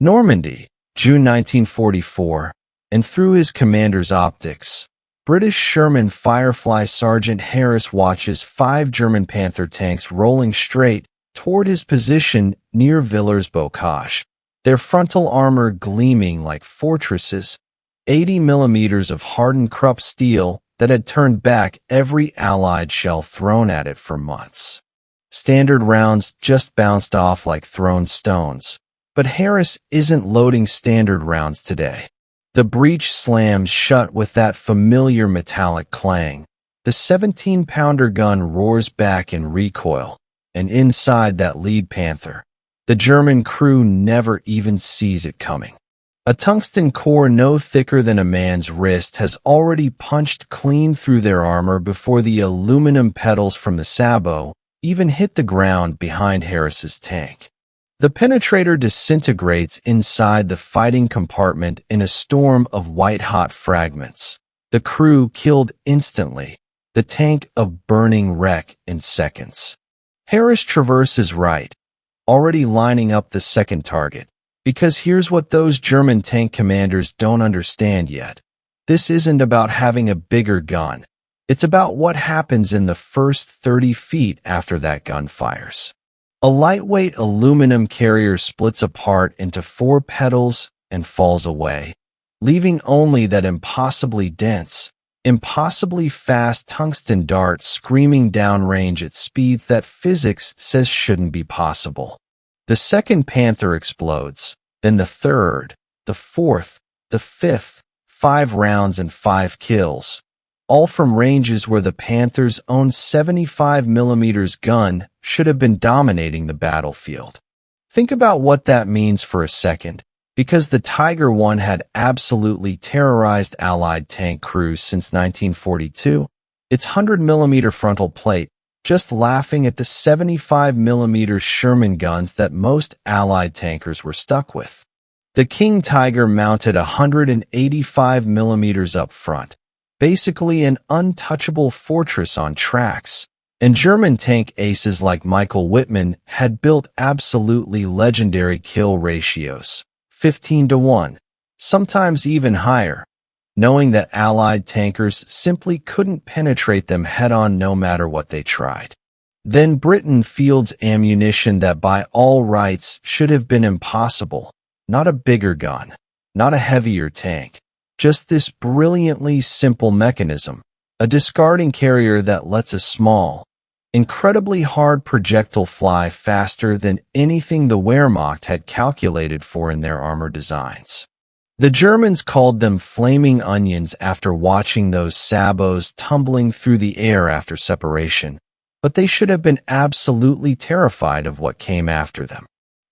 Normandy, June 1944, and through his commander's optics, British Sherman Firefly Sergeant Harris watches 5 German Panther tanks rolling straight toward his position near Villers-Bocage, their frontal armor gleaming like fortresses, 80 millimeters of hardened Krupp steel that had turned back every Allied shell thrown at it for months. Standard rounds just bounced off like thrown stones, but Harris isn't loading standard rounds today. The breech slams shut with that familiar metallic clang. The 17-pounder gun roars back in recoil, and inside that lead Panther, the German crew never even sees it coming. A tungsten core no thicker than a man's wrist has already punched clean through their armor before the aluminum pedals from the sabot even hit the ground behind Harris's tank. The penetrator disintegrates inside the fighting compartment in a storm of white-hot fragments. The crew killed instantly, the tank a burning wreck in seconds. Harris traverses right, already lining up the second target. Because here's what those German tank commanders don't understand yet. This isn't about having a bigger gun. It's about what happens in the first 30 feet after that gun fires. A lightweight aluminum carrier splits apart into 4 petals and falls away, leaving only that impossibly dense, impossibly fast tungsten dart screaming downrange at speeds that physics says shouldn't be possible. The second Panther explodes, then the third, the fourth, the fifth, 5 rounds and 5 kills, all from ranges where the Panther's own 75mm gun should have been dominating the battlefield. Think about what that means for a second, because the Tiger I had absolutely terrorized Allied tank crews since 1942. Its 100mm frontal plate just laughing at the 75mm Sherman guns that most Allied tankers were stuck with. The King Tiger mounted 185mm up front, basically an untouchable fortress on tracks, and German tank aces like Michael Wittmann had built absolutely legendary kill ratios, 15-1, sometimes even higher, knowing that Allied tankers simply couldn't penetrate them head-on no matter what they tried. Then Britain fields ammunition that by all rights should have been impossible. Not a bigger gun, not a heavier tank, just this brilliantly simple mechanism, a discarding carrier that lets a small, incredibly hard projectile fly faster than anything the Wehrmacht had calculated for in their armor designs. The Germans called them flaming onions after watching those sabots tumbling through the air after separation, but they should have been absolutely terrified of what came after them.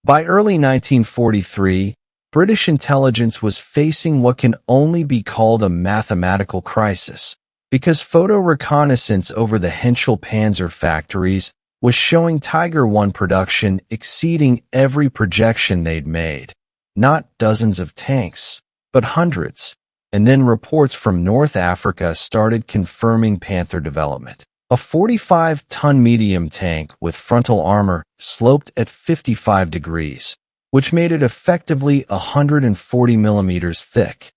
By early 1943, British intelligence was facing what can only be called a mathematical crisis, because photo reconnaissance over the Henschel Panzer factories was showing Tiger I production exceeding every projection they'd made. Not dozens of tanks, but hundreds, and then reports from North Africa started confirming Panther development. A 45-ton medium tank with frontal armor sloped at 55 degrees, which made it effectively 140mm thick.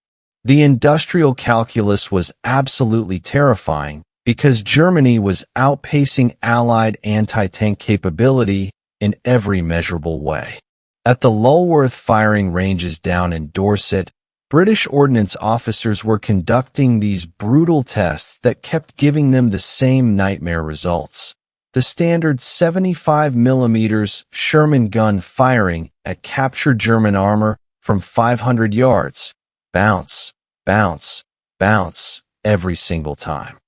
The industrial calculus was absolutely terrifying because Germany was outpacing Allied anti-tank capability in every measurable way. At the Lulworth firing ranges down in Dorset, British ordnance officers were conducting these brutal tests that kept giving them the same nightmare results. The standard 75mm Sherman gun firing at captured German armor from 500 yards. Bounce, bounce, bounce, every single time.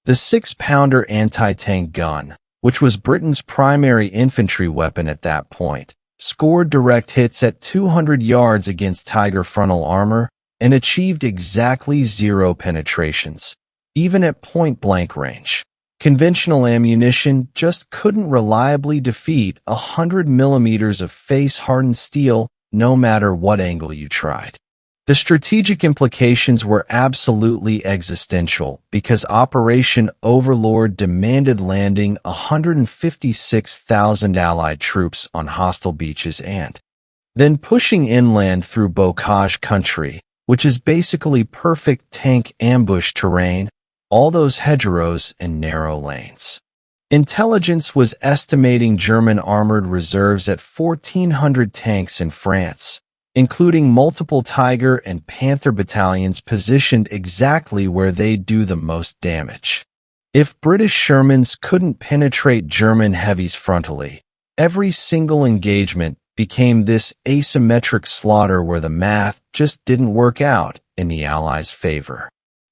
The 6-pounder anti-tank gun, which was Britain's primary infantry weapon at that point, scored direct hits at 200 yards against Tiger frontal armor and achieved exactly 0 penetrations, even at point-blank range. Conventional ammunition just couldn't reliably defeat 100mm of face-hardened steel no matter what angle you tried. The strategic implications were absolutely existential because Operation Overlord demanded landing 156,000 Allied troops on hostile beaches and then pushing inland through bocage country, which is basically perfect tank ambush terrain, all those hedgerows and narrow lanes. Intelligence was estimating German armored reserves at 1,400 tanks in France, including multiple Tiger and Panther battalions positioned exactly where they'd do the most damage. If British Shermans couldn't penetrate German heavies frontally, every single engagement became this asymmetric slaughter where the math just didn't work out in the Allies' favor.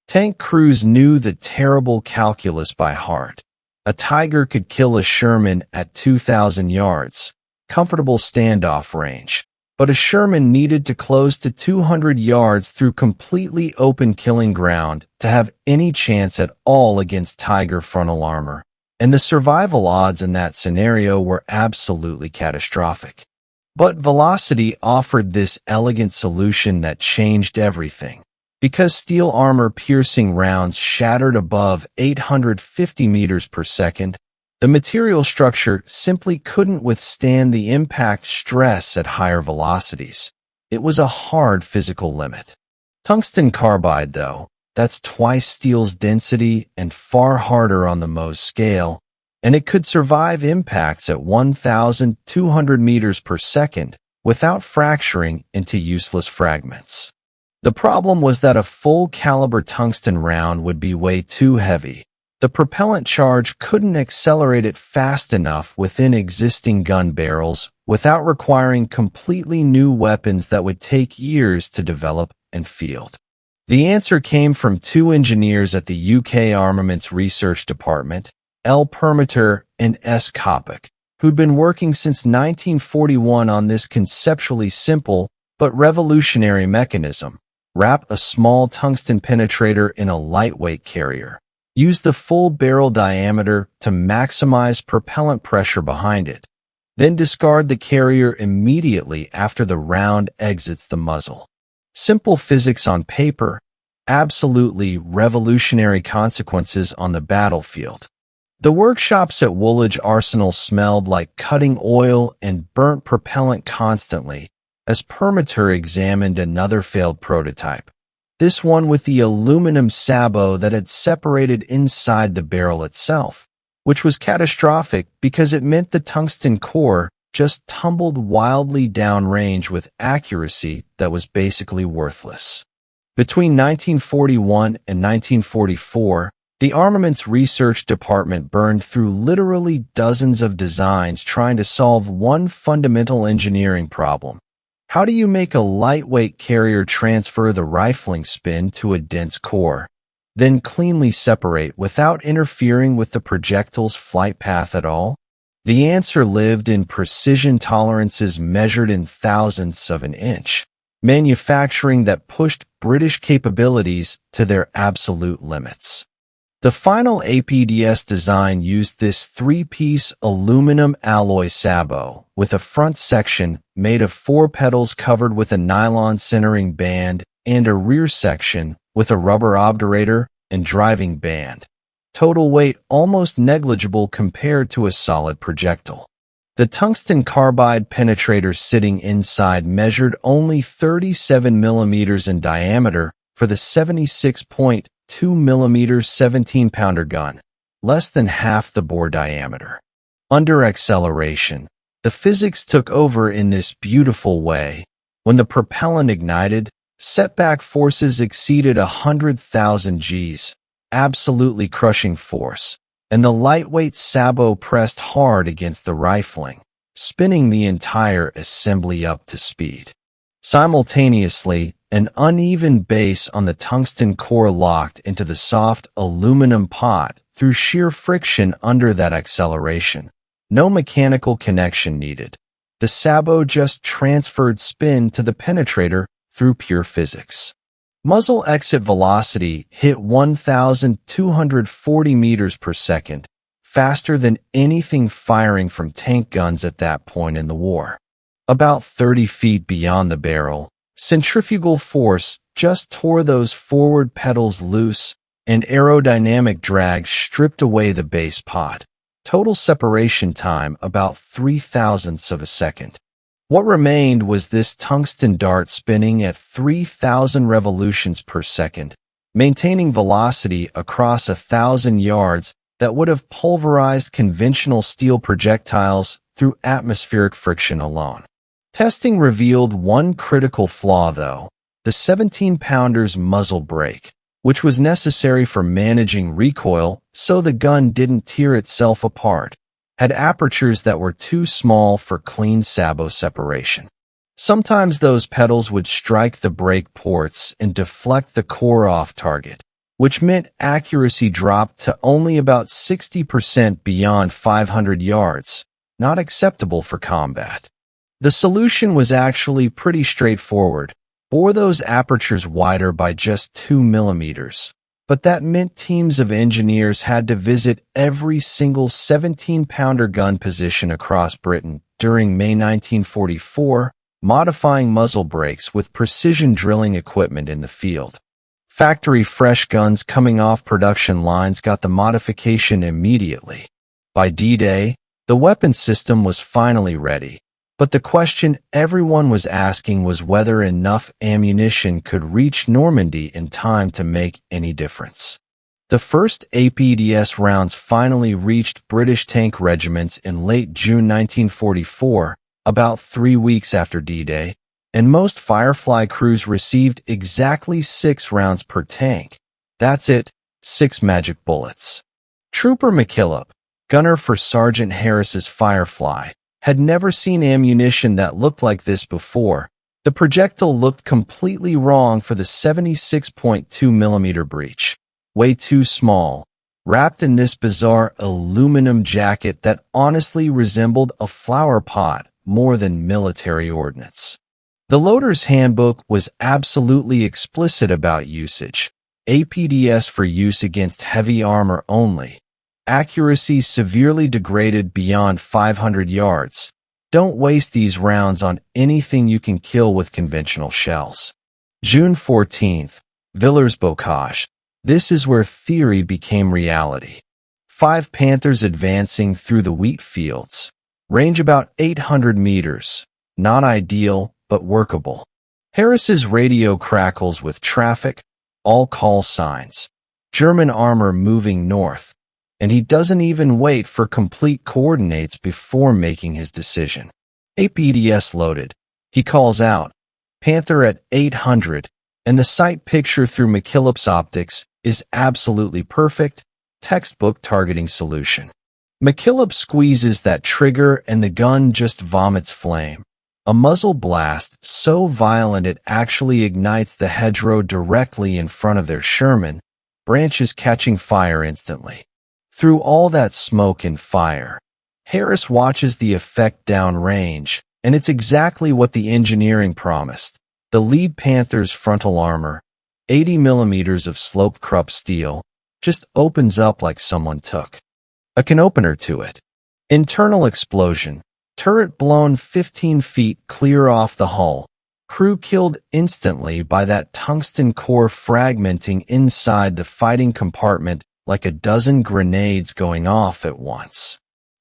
Tank crews knew the terrible calculus by heart. A Tiger could kill a Sherman at 2,000 yards, comfortable standoff range, but a Sherman needed to close to 200 yards through completely open killing ground to have any chance at all against Tiger frontal armor, and the survival odds in that scenario were absolutely catastrophic. But Velocity offered this elegant solution that changed everything. Because steel armor-piercing rounds shattered above 850 meters per second, the material structure simply couldn't withstand the impact stress at higher velocities. It was a hard physical limit. Tungsten carbide, though, that's twice steel's density and far harder on the Mohs scale, and it could survive impacts at 1,200 meters per second without fracturing into useless fragments. The problem was that a full-caliber tungsten round would be way too heavy. The propellant charge couldn't accelerate it fast enough within existing gun barrels without requiring completely new weapons that would take years to develop and field. The answer came from two engineers at the UK Armaments Research Department, L. Permeter and S. Kopic, who'd been working since 1941 on this conceptually simple but revolutionary mechanism. Wrap a small tungsten penetrator in a lightweight carrier. Use the full barrel diameter to maximize propellant pressure behind it. Then discard the carrier immediately after the round exits the muzzle. Simple physics on paper, absolutely revolutionary consequences on the battlefield. The workshops at Woolwich Arsenal smelled like cutting oil and burnt propellant constantly, as Permeter examined another failed prototype. This one with the aluminum sabot that had separated inside the barrel itself, which was catastrophic because it meant the tungsten core just tumbled wildly downrange with accuracy that was basically worthless. Between 1941 and 1944, the Armaments Research Department burned through literally dozens of designs trying to solve one fundamental engineering problem. How do you make a lightweight carrier transfer the rifling spin to a dense core, then cleanly separate without interfering with the projectile's flight path at all? The answer lived in precision tolerances measured in thousandths of an inch, manufacturing that pushed British capabilities to their absolute limits. The final APDS design used this three-piece aluminum alloy sabot with a front section made of 4 pedals covered with a nylon centering band and a rear section with a rubber obturator and driving band. Total weight almost negligible compared to a solid projectile. The tungsten carbide penetrator sitting inside measured only 37 millimeters in diameter for the 76.2 millimeter 17-pounder gun, less than half the bore diameter. Under acceleration, the physics took over in this beautiful way. When the propellant ignited, setback forces exceeded 100,000 Gs, absolutely crushing force, and the lightweight sabot pressed hard against the rifling, spinning the entire assembly up to speed. Simultaneously, an uneven base on the tungsten core locked into the soft aluminum pot through sheer friction under that acceleration. No mechanical connection needed. The sabot just transferred spin to the penetrator through pure physics. Muzzle exit velocity hit 1,240 meters per second, faster than anything firing from tank guns at that point in the war. About 30 feet beyond the barrel, centrifugal force just tore those forward pedals loose, and aerodynamic drag stripped away the base pot. Total separation time about 0.003 of a second. What remained was this tungsten dart spinning at 3,000 revolutions per second, maintaining velocity across 1,000 yards that would have pulverized conventional steel projectiles through atmospheric friction alone. Testing revealed one critical flaw, though: the 17-pounder's muzzle brake, which was necessary for managing recoil so the gun didn't tear itself apart, had apertures that were too small for clean sabot separation. Sometimes those petals would strike the brake ports and deflect the core off target, which meant accuracy dropped to only about 60% beyond 500 yards, not acceptable for combat. The solution was actually pretty straightforward: bore those apertures wider by just 2 millimeters. But that meant teams of engineers had to visit every single 17-pounder gun position across Britain during May 1944, modifying muzzle brakes with precision drilling equipment in the field. Factory-fresh guns coming off production lines got the modification immediately. By D-Day, the weapon system was finally ready, but the question everyone was asking was whether enough ammunition could reach Normandy in time to make any difference. The first APDS rounds finally reached British tank regiments in late June 1944, about 3 weeks after D-Day, and most Firefly crews received exactly 6 rounds per tank. That's it, 6 magic bullets. Trooper McKillop, gunner for Sergeant Harris's Firefly, had never seen ammunition that looked like this before. The projectile looked completely wrong for the 76.2 millimeter breech. Way too small, wrapped in this bizarre aluminum jacket that honestly resembled a flower pot more than military ordnance. The loader's handbook was absolutely explicit about usage: APDS for use against heavy armor only. Accuracy severely degraded beyond 500 yards. Don't waste these rounds on anything you can kill with conventional shells. June 14th, Villers-Bocage. This is where theory became reality. 5 Panthers advancing through the wheat fields. Range about 800 meters. Not ideal, but workable. Harris's radio crackles with traffic, all call signs. German armor moving north. And he doesn't even wait for complete coordinates before making his decision. APDS loaded. He calls out, Panther at 800, and the sight picture through McKillop's optics is absolutely perfect, textbook targeting solution. McKillop squeezes that trigger and the gun just vomits flame. A muzzle blast so violent it actually ignites the hedgerow directly in front of their Sherman, branches catching fire instantly. Through all that smoke and fire, Harris watches the effect downrange, and it's exactly what the engineering promised. The lead Panther's frontal armor, 80 millimeters of sloped Krupp steel, just opens up like someone took a can opener to it. Internal explosion, turret blown 15 feet clear off the hull, crew killed instantly by that tungsten core fragmenting inside the fighting compartment like a dozen grenades going off at once.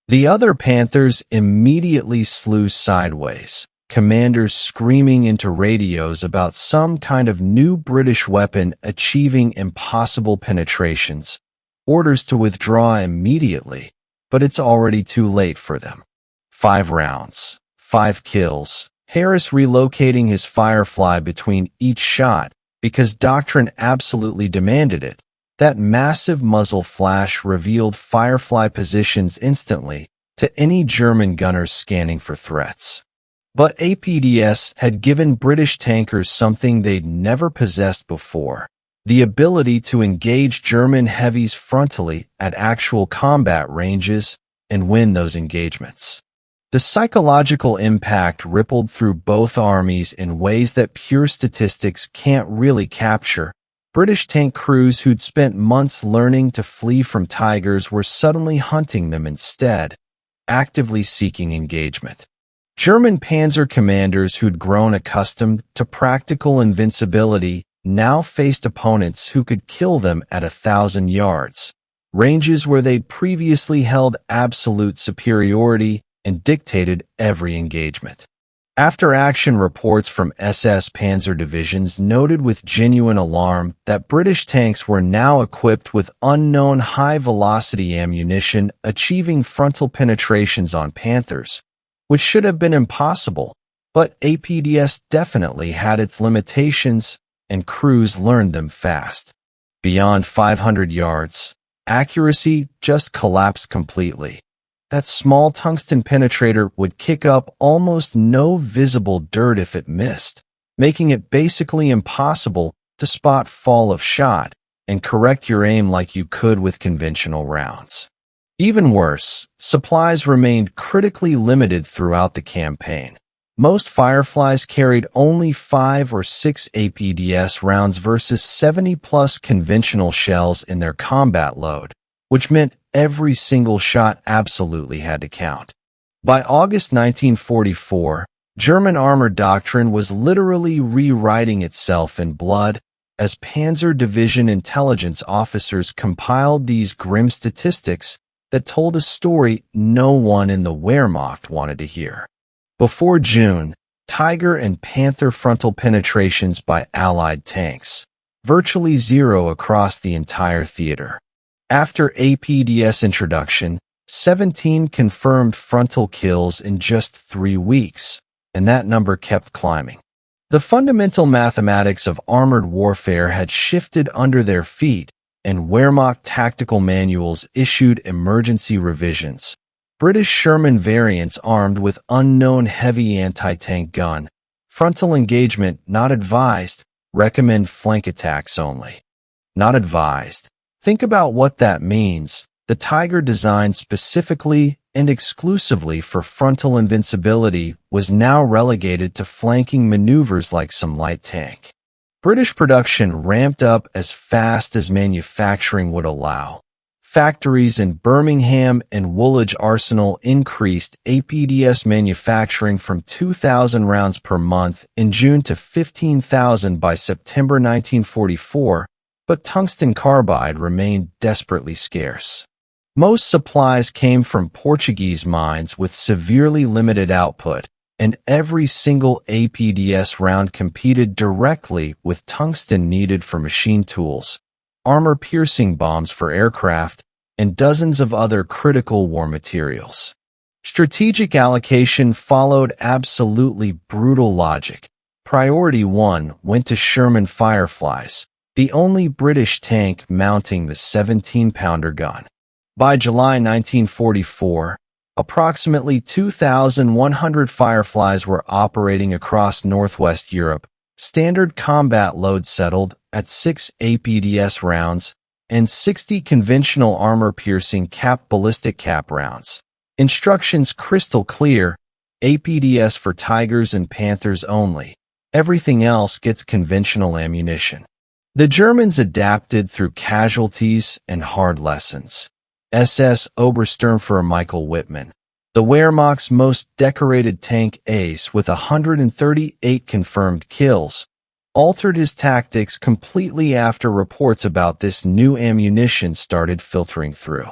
The other Panthers immediately slew sideways, commanders screaming into radios about some kind of new British weapon achieving impossible penetrations, orders to withdraw immediately, but it's already too late for them. 5 rounds, 5 kills, Harris relocating his Firefly between each shot because doctrine absolutely demanded it. That massive muzzle flash revealed Firefly positions instantly to any German gunners scanning for threats. But APDS had given British tankers something they'd never possessed before: the ability to engage German heavies frontally at actual combat ranges and win those engagements. The psychological impact rippled through both armies in ways that pure statistics can't really capture. British tank crews who'd spent months learning to flee from tigers were suddenly hunting them instead, actively seeking engagement. German panzer commanders who'd grown accustomed to practical invincibility now faced opponents who could kill them at 1,000 yards, ranges where they'd previously held absolute superiority and dictated every engagement. After-action reports from SS Panzer divisions noted with genuine alarm that British tanks were now equipped with unknown high-velocity ammunition achieving frontal penetrations on Panthers, which should have been impossible, but APDS definitely had its limitations, and crews learned them fast. Beyond 500 yards, accuracy just collapsed completely. That small tungsten penetrator would kick up almost no visible dirt if it missed, making it basically impossible to spot fall of shot and correct your aim like you could with conventional rounds. Even worse, supplies remained critically limited throughout the campaign. Most Fireflies carried only 5 or 6 APDS rounds versus 70-plus conventional shells in their combat load, which meant every single shot absolutely had to count. By August 1944, German armor doctrine was literally rewriting itself in blood as Panzer Division intelligence officers compiled these grim statistics that told a story no one in the Wehrmacht wanted to hear. Before June, Tiger and Panther frontal penetrations by Allied tanks, virtually zero across the entire theater. After APDS introduction, 17 confirmed frontal kills in just 3 weeks, and that number kept climbing. The fundamental mathematics of armored warfare had shifted under their feet, and Wehrmacht tactical manuals issued emergency revisions. British Sherman variants armed with unknown heavy anti-tank gun. Frontal engagement not advised. Recommend flank attacks only. Not advised. Think about what that means. The Tiger, designed specifically and exclusively for frontal invincibility, was now relegated to flanking maneuvers like some light tank. British production ramped up as fast as manufacturing would allow. Factories in Birmingham and Woolwich Arsenal increased APDS manufacturing from 2,000 rounds per month in June to 15,000 by September 1944, but tungsten carbide remained desperately scarce. Most supplies came from Portuguese mines with severely limited output, and every single APDS round competed directly with tungsten needed for machine tools, armor-piercing bombs for aircraft, and dozens of other critical war materials. Strategic allocation followed absolutely brutal logic. Priority 1 went to Sherman Fireflies, the only British tank mounting the 17-pounder gun. By July 1944, approximately 2,100 Fireflies were operating across Northwest Europe. Standard combat load settled at 6 APDS rounds and 60 conventional armor-piercing cap ballistic cap rounds. Instructions crystal clear: APDS for Tigers and Panthers only. Everything else gets conventional ammunition. The Germans adapted through casualties and hard lessons. SS Obersturmführer Michael Wittmann, the Wehrmacht's most decorated tank ace with 138 confirmed kills, altered his tactics completely after reports about this new ammunition started filtering through.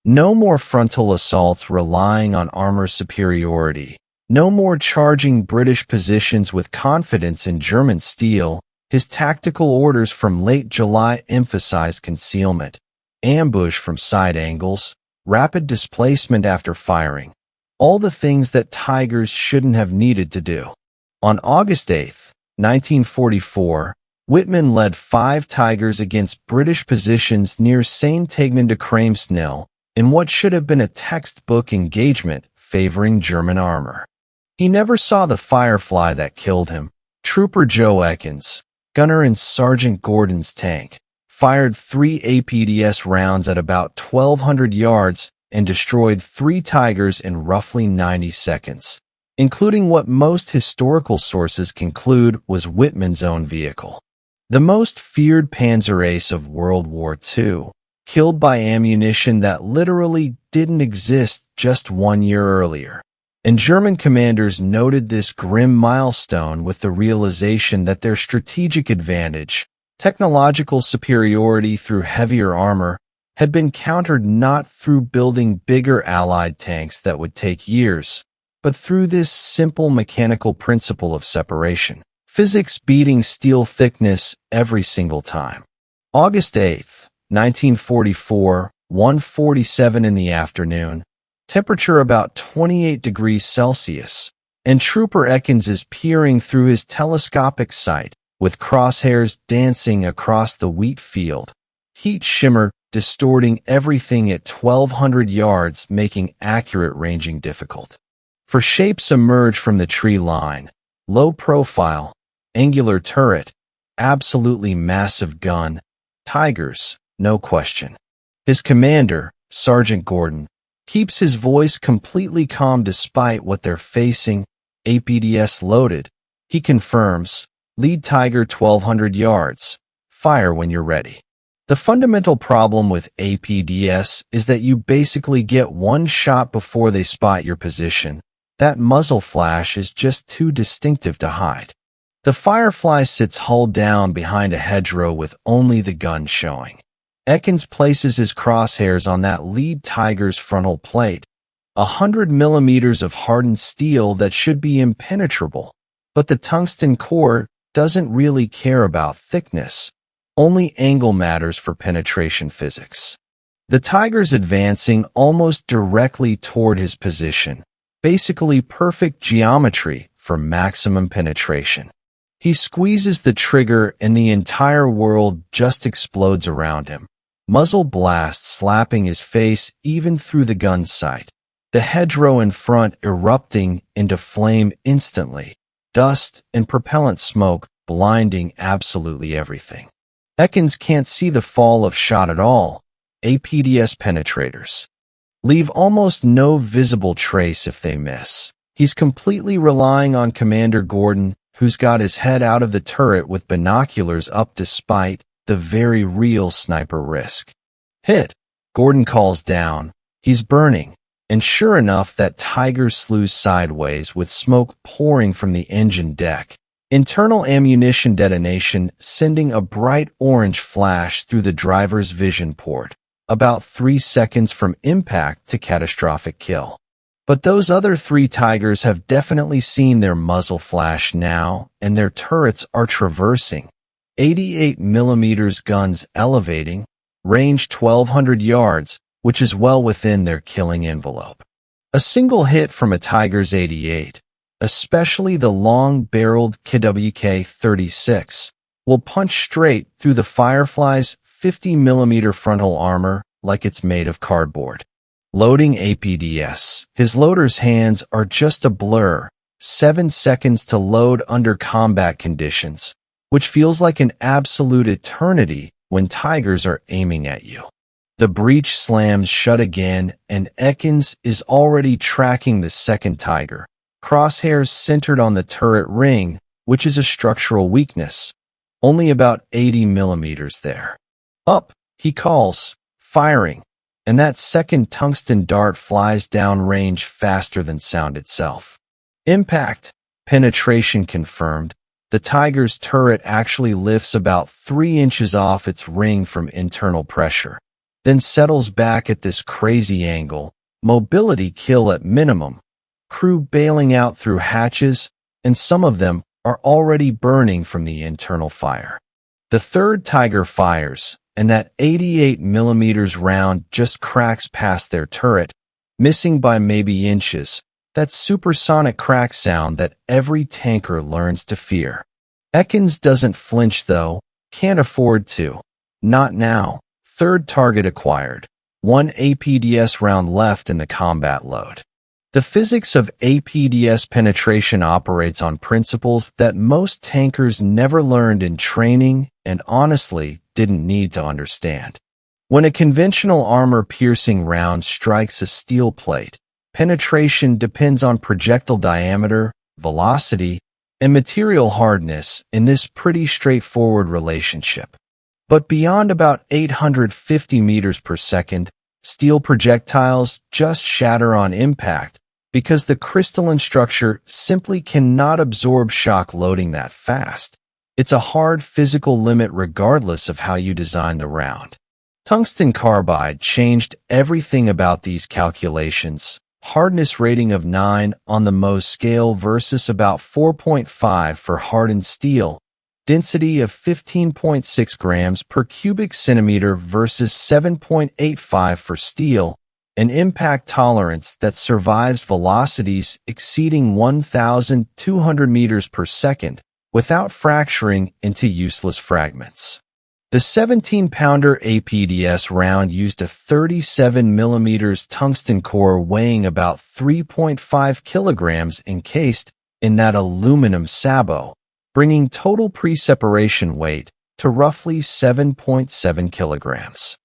No more frontal assaults relying on armor superiority. No more charging British positions with confidence in German steel. His tactical orders from late July emphasized concealment, ambush from side angles, rapid displacement after firing. All the things that Tigers shouldn't have needed to do. On August 8, 1944, Wittmann led 5 Tigers against British positions near Saint-Aignan-de-Crames-Nil in what should have been a textbook engagement favoring German armor. He never saw the Firefly that killed him. Trooper Joe Ekins, gunner in Sergeant Gordon's tank, fired 3 APDS rounds at about 1,200 yards and destroyed 3 Tigers in roughly 90 seconds, including what most historical sources conclude was Wittmann's own vehicle. The most feared Panzer ace of World War II, killed by ammunition that literally didn't exist just 1 year earlier. And German commanders noted this grim milestone with the realization that their strategic advantage, technological superiority through heavier armor, had been countered not through building bigger Allied tanks that would take years, but through this simple mechanical principle of separation. Physics beating steel thickness every single time. August 8th, 1944, 1:47 in the afternoon, temperature about 28 degrees Celsius, and Trooper Ekins is peering through his telescopic sight, with crosshairs dancing across the wheat field. Heat shimmer distorting everything at 1,200 yards, making accurate ranging difficult. For shapes emerge from the tree line: low profile, angular turret, absolutely massive gun, tigers, no question. His commander, Sergeant Gordon, keeps his voice completely calm despite what they're facing. APDS loaded. He confirms, lead tiger 1,200 yards. Fire when you're ready. The fundamental problem with APDS is that you basically get one shot before they spot your position. That muzzle flash is just too distinctive to hide. The Firefly sits hull down behind a hedgerow with only the gun showing. Ekins places his crosshairs on that lead tiger's frontal plate, 100 millimeters of hardened steel that should be impenetrable. But the tungsten core doesn't really care about thickness. Only angle matters for penetration physics. The tiger's advancing almost directly toward his position, basically perfect geometry for maximum penetration. He squeezes the trigger and the entire world just explodes around him. Muzzle blast slapping his face even through the gun's sight. The hedgerow in front erupting into flame instantly. Dust and propellant smoke blinding absolutely everything. Ekins can't see the fall of shot at all. APDS penetrators leave almost no visible trace if they miss. He's completely relying on Commander Gordon, who's got his head out of the turret with binoculars up despite the very real sniper risk. Hit, Gordon calls down. He's burning, and sure enough, that tiger slews sideways with smoke pouring from the engine deck. Internal ammunition detonation sending a bright orange flash through the driver's vision port, about 3 seconds from impact to catastrophic kill. But those other 3 tigers have definitely seen their muzzle flash now, and their turrets are traversing. 88mm guns elevating, range 1,200 yards, which is well within their killing envelope. A single hit from a Tiger's 88, especially the long-barreled WWII-36, will punch straight through the Firefly's 50mm frontal armor like it's made of cardboard. Loading APDS. His loader's hands are just a blur, 7 seconds to load under combat conditions, which feels like an absolute eternity when tigers are aiming at you. The breech slams shut again, and Ekins is already tracking the second tiger, crosshairs centered on the turret ring, which is a structural weakness. Only about 80mm there. Up, he calls, firing, and that second tungsten dart flies down range faster than sound itself. Impact, penetration confirmed. The Tiger's turret actually lifts about 3 inches off its ring from internal pressure, then settles back at this crazy angle, mobility kill at minimum, crew bailing out through hatches, and some of them are already burning from the internal fire. The third Tiger fires, and that 88mm round just cracks past their turret, missing by maybe inches, that supersonic crack sound that every tanker learns to fear. Ekins doesn't flinch though, can't afford to. Not now. Third target acquired. 1 APDS round left in the combat load. The physics of APDS penetration operates on principles that most tankers never learned in training and honestly didn't need to understand. When a conventional armor-piercing round strikes a steel plate, penetration depends on projectile diameter, velocity, and material hardness in this pretty straightforward relationship. But beyond about 850 meters per second, steel projectiles just shatter on impact because the crystalline structure simply cannot absorb shock loading that fast. It's a hard physical limit regardless of how you design the round. Tungsten carbide changed everything about these calculations. hardness rating of 9 on the Mohs scale versus about 4.5 for hardened steel, density of 15.6 grams per cubic centimeter versus 7.85 for steel, an impact tolerance that survives velocities exceeding 1,200 meters per second without fracturing into useless fragments. The 17-pounder APDS round used a 37mm tungsten core weighing about 3.5 kilograms encased in that aluminum sabot, bringing total pre-separation weight to roughly 7.7 kilograms.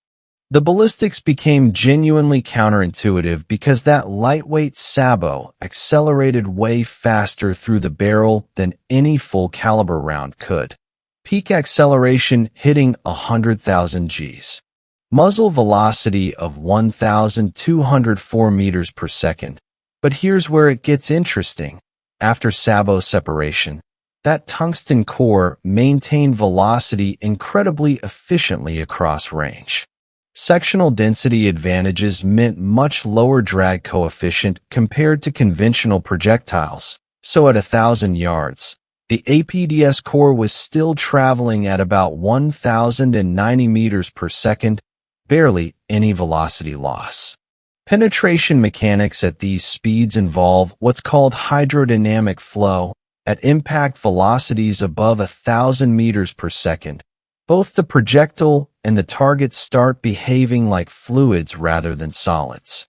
The ballistics became genuinely counterintuitive because that lightweight sabot accelerated way faster through the barrel than any full-caliber round could. Peak acceleration hitting 100,000 Gs. Muzzle velocity of 1,204 meters per second. But here's where it gets interesting. After sabot separation, that tungsten core maintained velocity incredibly efficiently across range. Sectional density advantages meant much lower drag coefficient compared to conventional projectiles, so at 1,000 yards, the APDS core was still traveling at about 1,090 meters per second, barely any velocity loss. Penetration mechanics at these speeds involve what's called hydrodynamic flow at impact velocities above 1,000 meters per second. Both the projectile and the target start behaving like fluids rather than solids.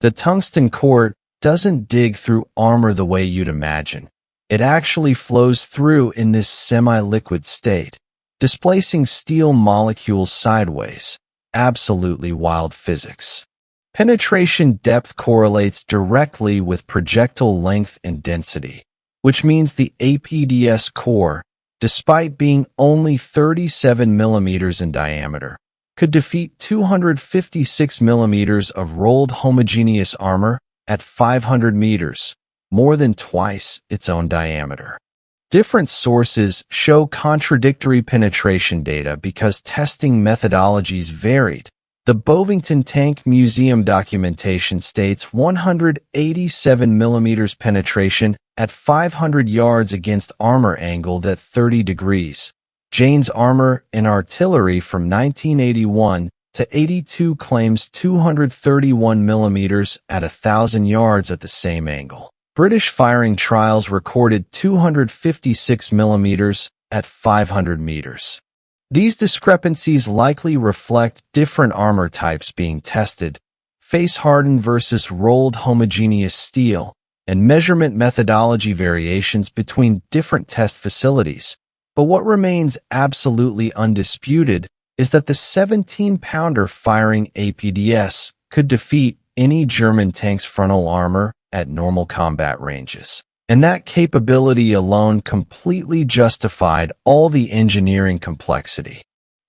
The tungsten core doesn't dig through armor the way you'd imagine. It actually flows through in this semi-liquid state, displacing steel molecules sideways. Absolutely wild physics. Penetration depth correlates directly with projectile length and density, which means the APDS core, despite being only 37 millimeters in diameter, could defeat 256 millimeters of rolled homogeneous armor at 500 meters, more than twice its own diameter. Different sources show contradictory penetration data because testing methodologies varied. The Bovington Tank Museum documentation states 187 millimeters penetration at 500 yards against armor angled at 30 degrees. Jane's Armor and Artillery from 1981 to 82 claims 231 millimeters at 1,000 yards at the same angle. British firing trials recorded 256 millimeters at 500 meters. These discrepancies likely reflect different armor types being tested, face-hardened versus rolled homogeneous steel, and measurement methodology variations between different test facilities. But what remains absolutely undisputed is that the 17-pounder firing APDS could defeat any German tank's frontal armor at normal combat ranges. And that capability alone completely justified all the engineering complexity.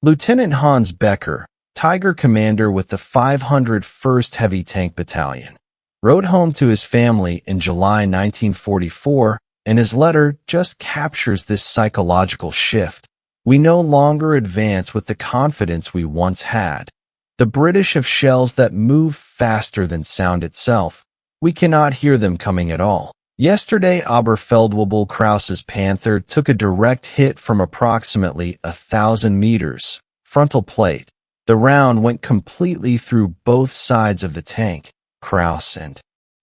Lieutenant Hans Becker, Tiger commander with the 501st Heavy Tank Battalion, wrote home to his family in July 1944, and his letter just captures this psychological shift. We no longer advance with the confidence we once had. The British have shells that move faster than sound itself. We cannot hear them coming at all. Yesterday, Oberfeldwebel Krause's Panther took a direct hit from approximately 1,000 meters, frontal plate. The round went completely through both sides of the tank, Krause and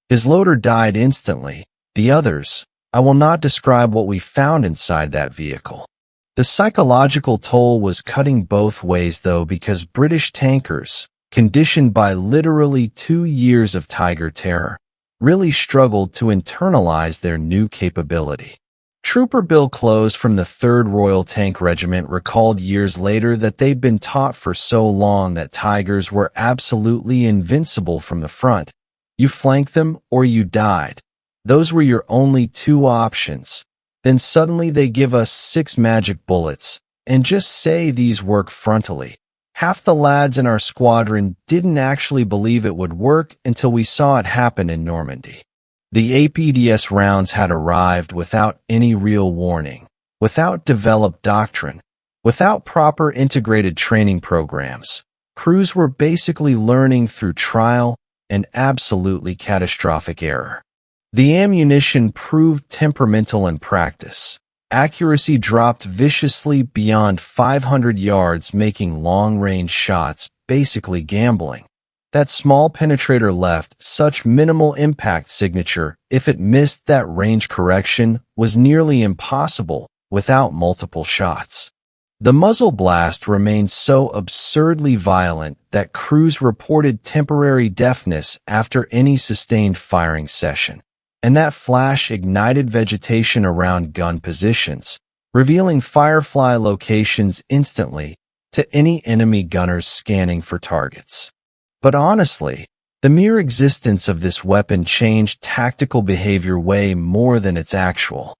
his loader died instantly. The others, I will not describe what we found inside that vehicle. The psychological toll was cutting both ways though, because British tankers, conditioned by literally 2 years of Tiger terror, really struggled to internalize their new capability. Trooper Bill Close from the 3rd Royal Tank Regiment recalled years later that they'd been taught for so long that Tigers were absolutely invincible from the front. You flanked them or you died. Those were your only 2 options. Then suddenly they give us 6 magic bullets and just say these work frontally. Half the lads in our squadron didn't actually believe it would work until we saw it happen in Normandy. The APDS rounds had arrived without any real warning, without developed doctrine, without proper integrated training programs. Crews were basically learning through trial an absolutely catastrophic error. The ammunition proved temperamental in practice. Accuracy dropped viciously beyond 500 yards, making long-range shots basically gambling. That small penetrator left such minimal impact signature, if it missed that range correction, was nearly impossible without multiple shots. The muzzle blast remained so absurdly violent that crews reported temporary deafness after any sustained firing session, and that flash ignited vegetation around gun positions, revealing Firefly locations instantly to any enemy gunners scanning for targets. But honestly, the mere existence of this weapon changed tactical behavior way more than its actual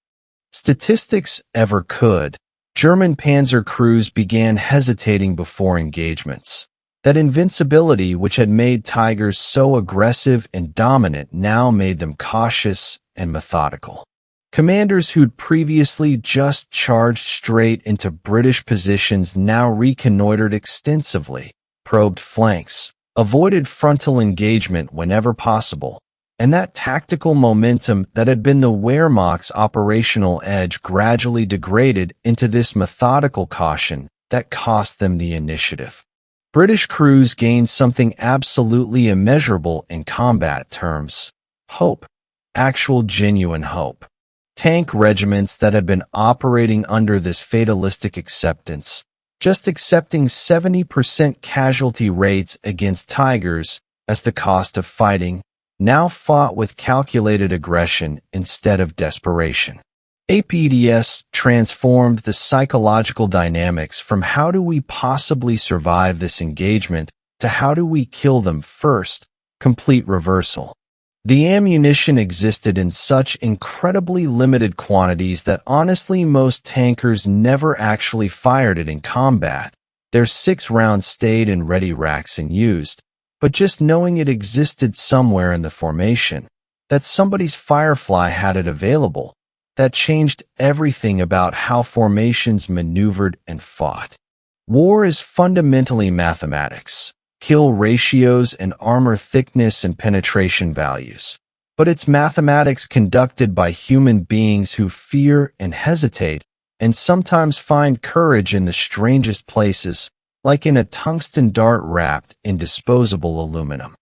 statistics ever could. German panzer crews began hesitating before engagements. That invincibility which had made Tigers so aggressive and dominant now made them cautious and methodical. Commanders who'd previously just charged straight into British positions now reconnoitered extensively, probed flanks, avoided frontal engagement whenever possible, and that tactical momentum that had been the Wehrmacht's operational edge gradually degraded into this methodical caution that cost them the initiative. British crews gained something absolutely immeasurable in combat terms: hope. Actual genuine hope. Tank regiments that had been operating under this fatalistic acceptance, just accepting 70% casualty rates against Tigers as the cost of fighting, now fought with calculated aggression instead of desperation. APDS transformed the psychological dynamics from how do we possibly survive this engagement to how do we kill them first, complete reversal. The ammunition existed in such incredibly limited quantities that honestly most tankers never actually fired it in combat. Their 6 rounds stayed in ready racks and used, but just knowing it existed somewhere in the formation, that somebody's Firefly had it available, that changed everything about how formations maneuvered and fought. War is fundamentally mathematics. Kill ratios and armor thickness and penetration values. But it's mathematics conducted by human beings who fear and hesitate and sometimes find courage in the strangest places, like in a tungsten dart wrapped in disposable aluminum.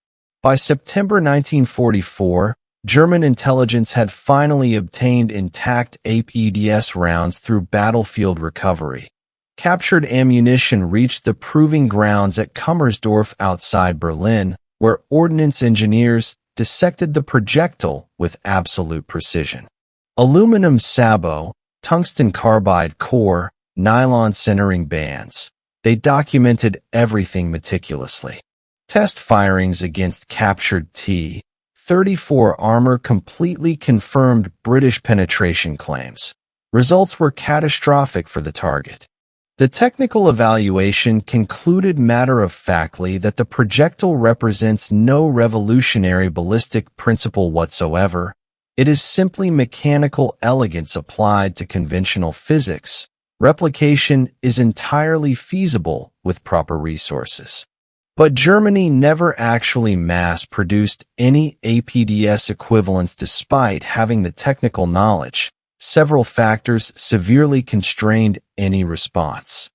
By September 1944, German intelligence had finally obtained intact APDS rounds through battlefield recovery. Captured ammunition reached the proving grounds at Kummersdorf outside Berlin, where ordnance engineers dissected the projectile with absolute precision. Aluminum sabot, tungsten carbide core, nylon centering bands. They documented everything meticulously. Test firings against captured T-34 armor completely confirmed British penetration claims. Results were catastrophic for the target. The technical evaluation concluded matter-of-factly that the projectile represents no revolutionary ballistic principle whatsoever. It is simply mechanical elegance applied to conventional physics. Replication is entirely feasible with proper resources. But Germany never actually mass-produced any APDS equivalents despite having the technical knowledge. Several factors severely constrained any response.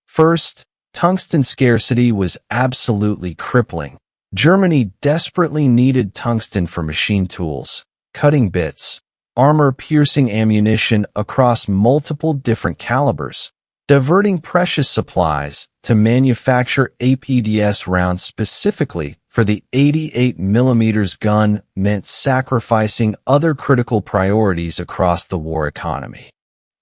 First, tungsten scarcity was absolutely crippling. Germany desperately needed tungsten for machine tools, cutting bits, armor-piercing ammunition across multiple different calibers. Diverting precious supplies to manufacture APDS rounds specifically for the 88mm gun meant sacrificing other critical priorities across the war economy.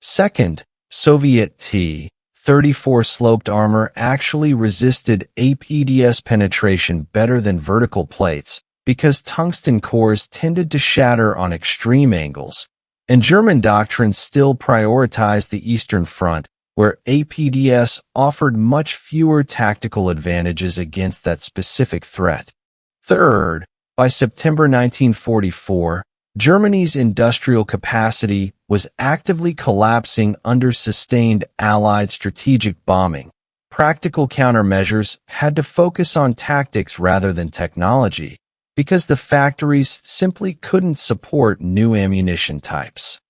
Second, Soviet T-34 sloped armor actually resisted APDS penetration better than vertical plates because tungsten cores tended to shatter on extreme angles, and German doctrines still prioritized the Eastern Front, where APDS offered much fewer tactical advantages against that specific threat. Third, by September 1944, Germany's industrial capacity was actively collapsing under sustained Allied strategic bombing. Practical countermeasures had to focus on tactics rather than technology, because the factories simply couldn't support new ammunition types.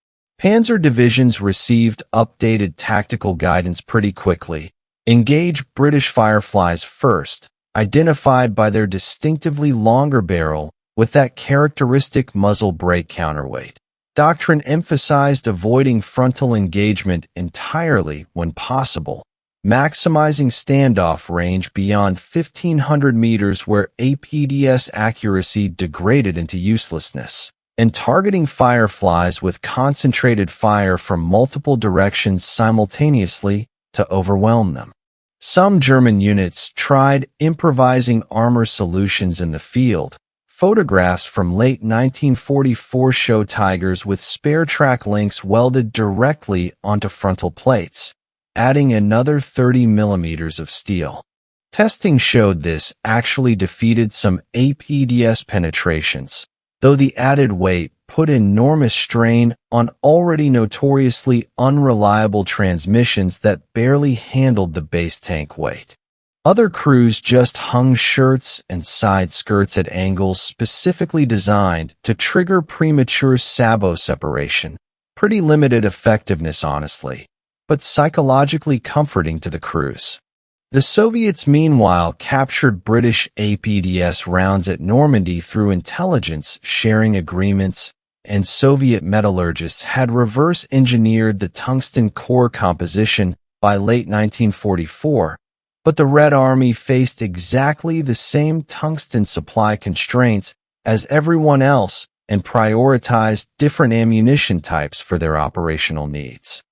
Panzer divisions received updated tactical guidance pretty quickly. Engage British Fireflies first, identified by their distinctively longer barrel with that characteristic muzzle brake counterweight. Doctrine emphasized avoiding frontal engagement entirely when possible, maximizing standoff range beyond 1,500 meters where APDS accuracy degraded into uselessness, and targeting Fireflies with concentrated fire from multiple directions simultaneously to overwhelm them. Some German units tried improvising armor solutions in the field. Photographs from late 1944 show Tigers with spare track links welded directly onto frontal plates, adding another 30 millimeters of steel. Testing showed this actually defeated some APDS penetrations, though the added weight put enormous strain on already notoriously unreliable transmissions that barely handled the base tank weight. Other crews just hung shirts and side skirts at angles specifically designed to trigger premature sabot separation. Pretty limited effectiveness, honestly, but psychologically comforting to the crews. The Soviets, meanwhile, captured British APDS rounds at Normandy through intelligence sharing agreements, and Soviet metallurgists had reverse-engineered the tungsten core composition by late 1944, but the Red Army faced exactly the same tungsten supply constraints as everyone else and prioritized different ammunition types for their operational needs.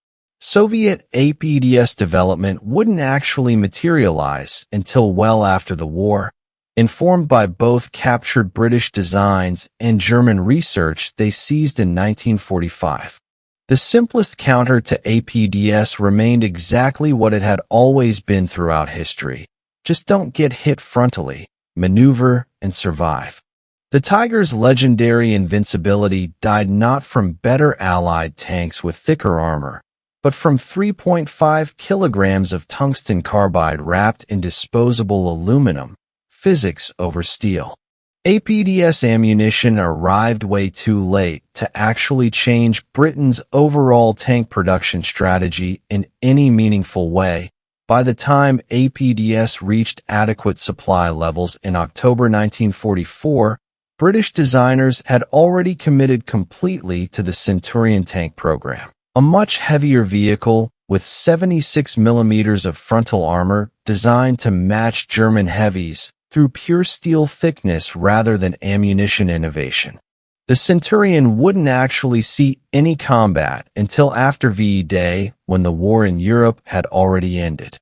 Soviet APDS development wouldn't actually materialize until well after the war. Informed by both captured British designs and German research they seized in 1945. The simplest counter to APDS remained exactly what it had always been throughout history. Just don't get hit frontally, maneuver, and survive. The Tiger's legendary invincibility died not from better Allied tanks with thicker armor, but from 3.5 kilograms of tungsten carbide wrapped in disposable aluminum. Physics over steel. APDS ammunition arrived way too late to actually change Britain's overall tank production strategy in any meaningful way. By the time APDS reached adequate supply levels in October 1944, British designers had already committed completely to the Centurion tank program, a much heavier vehicle with 76 millimeters of frontal armor designed to match German heavies through pure steel thickness rather than ammunition innovation. The Centurion wouldn't actually see any combat until after VE Day, when the war in Europe had already ended.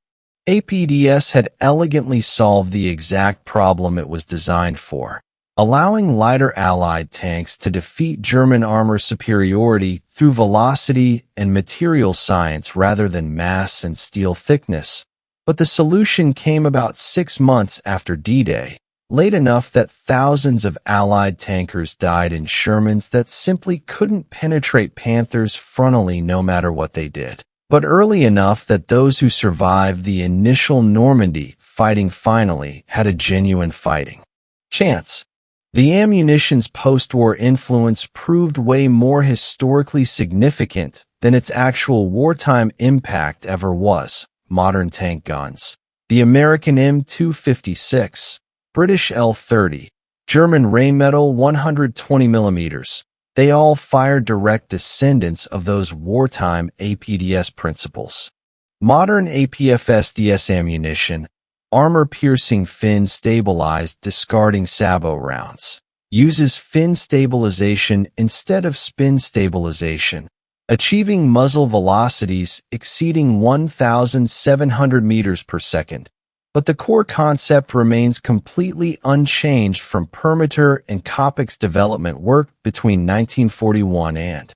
APDS had elegantly solved the exact problem it was designed for, allowing lighter Allied tanks to defeat German armor superiority through velocity and material science rather than mass and steel thickness. But the solution came about 6 months after D-Day, late enough that thousands of Allied tankers died in Shermans that simply couldn't penetrate Panthers frontally no matter what they did, but early enough that those who survived the initial Normandy fighting finally had a genuine fighting chance. The ammunition's post-war influence proved way more historically significant than its actual wartime impact ever was. Modern tank guns. The American M256, British L30, German Rheinmetall 120 mm. They all fired direct descendants of those wartime APDS principles. Modern APFSDS ammunition, armor-piercing fin-stabilized discarding sabot rounds, uses fin stabilization instead of spin stabilization, achieving muzzle velocities exceeding 1,700 meters per second. But the core concept remains completely unchanged from Permeter and Kopek's development work between 1941 and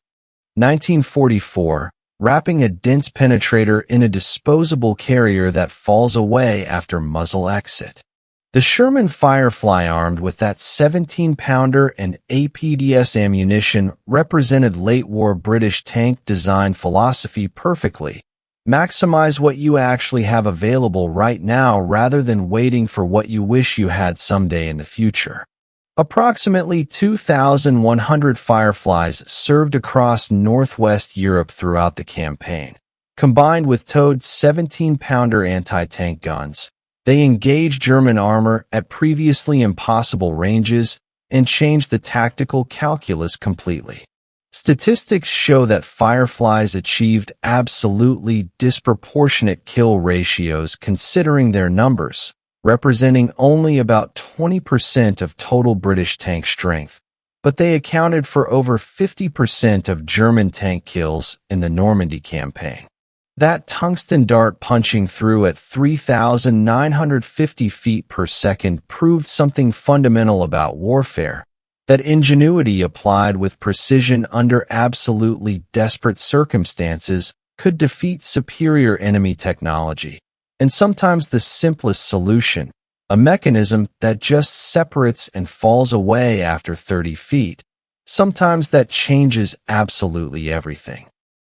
1944, wrapping a dense penetrator in a disposable carrier that falls away after muzzle exit. The Sherman Firefly, armed with that 17-pounder and APDS ammunition, represented late-war British tank design philosophy perfectly. Maximize what you actually have available right now rather than waiting for what you wish you had someday in the future. Approximately 2,100 Fireflies served across northwest Europe throughout the campaign. Combined with Toad's 17-pounder anti-tank guns, they engaged German armor at previously impossible ranges and changed the tactical calculus completely. Statistics show that Fireflies achieved absolutely disproportionate kill ratios considering their numbers, representing only about 20% of total British tank strength, but they accounted for over 50% of German tank kills in the Normandy campaign. That tungsten dart punching through at 3,950 feet per second proved something fundamental about warfare, that ingenuity applied with precision under absolutely desperate circumstances could defeat superior enemy technology. And sometimes the simplest solution, a mechanism that just separates and falls away after 30 feet, sometimes that changes absolutely everything.